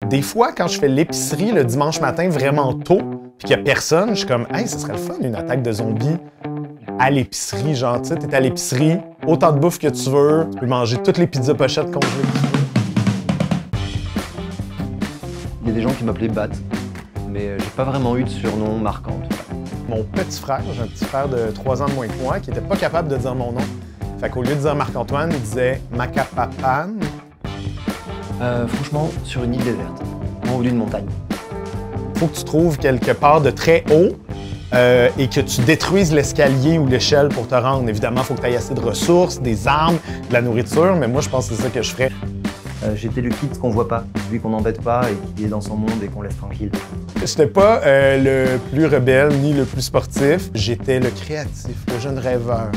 Des fois, quand je fais l'épicerie le dimanche matin vraiment tôt, puis qu'il n'y a personne, je suis comme « Hey, ça serait le fun, une attaque de zombies à l'épicerie. » Genre, tu sais, t'es à l'épicerie, autant de bouffe que tu veux, tu peux manger toutes les pizzas pochettes congelées que tu veux. Il y a des gens qui m'appelaient Bat, mais j'ai pas vraiment eu de surnom marquant en tout cas. Mon petit frère, j'ai un petit frère de 3 ans de moins que moi, qui était pas capable de dire mon nom. Fait qu'au lieu de dire Marc-Antoine, il disait Macapapan. Franchement, sur une île déserte, en haut d'une montagne. Faut que tu trouves quelque part de très haut et que tu détruises l'escalier ou l'échelle pour te rendre. Évidemment, il faut que tu aies assez de ressources, des armes, de la nourriture, mais moi, je pense que c'est ça que je ferais. J'étais le kid qu'on voit pas, celui qu'on n'embête pas et qui est dans son monde et qu'on laisse tranquille. J'étais pas le plus rebelle ni le plus sportif. J'étais le créatif, le jeune rêveur.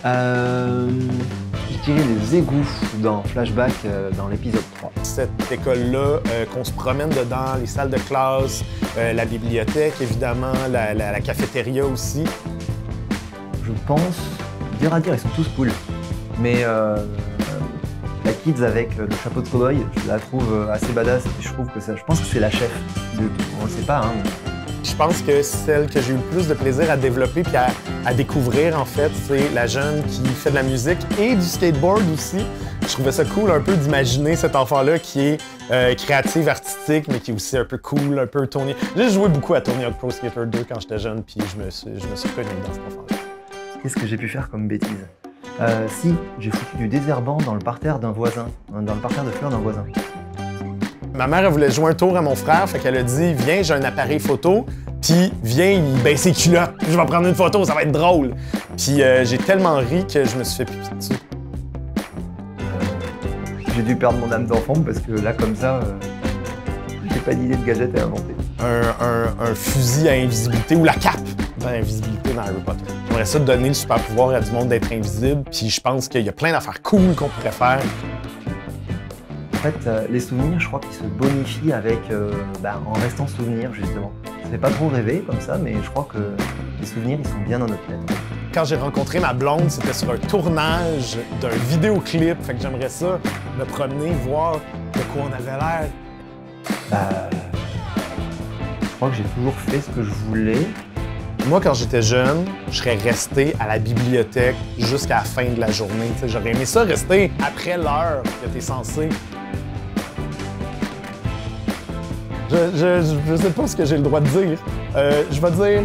Je dirais les égouts dans Flashback dans l'épisode 3. Cette école-là, qu'on se promène dedans, les salles de classe, la bibliothèque, évidemment, la cafétéria aussi. Je pense, dur à dire, ils sont tous cool. Mais la kids avec le chapeau de cow-boy, je la trouve assez badass et je pense que c'est la chef de tout. On le sait pas, hein. Je pense que celle que j'ai eu le plus de plaisir à développer puis à découvrir, en fait, c'est la jeune qui fait de la musique et du skateboard aussi. Je trouvais ça cool un peu d'imaginer cet enfant-là qui est créative, artistique, mais qui est aussi un peu cool, un peu Tony. J'ai joué beaucoup à Tony Hawk Pro Skater 2 quand j'étais jeune, puis je me suis reconnu dans cet enfant-là. Qu'est-ce que j'ai pu faire comme bêtise? Si, j'ai foutu du désherbant dans le parterre d'un voisin, dans le parterre de fleurs d'un voisin. Ma mère, elle voulait jouer un tour à mon frère, fait qu'elle a dit « Viens, j'ai un appareil photo, puis viens, il baisse ses culottes, je vais prendre une photo, ça va être drôle. » Puis j'ai tellement ri que je me suis fait pipi dessus. J'ai dû perdre mon âme d'enfant parce que là, comme ça, j'ai pas d'idée de gadget à inventer. Un fusil à invisibilité ou la cape d'invisibilité dans Harry Potter. J'aimerais ça donner le super pouvoir à du monde d'être invisible, puis je pense qu'il y a plein d'affaires cool qu'on pourrait faire. En fait, les souvenirs, je crois qu'ils se bonifient avec, en restant souvenirs, justement. Ça fait pas trop rêver comme ça, mais je crois que les souvenirs, ils sont bien dans notre tête. Quand j'ai rencontré ma blonde, c'était sur un tournage d'un vidéoclip, fait que j'aimerais ça me promener, voir de quoi on avait l'air. Je crois que j'ai toujours fait ce que je voulais. Moi, quand j'étais jeune, je serais resté à la bibliothèque jusqu'à la fin de la journée. J'aurais aimé ça rester après l'heure que t'es censé. Je sais pas ce que j'ai le droit de dire. Je vais dire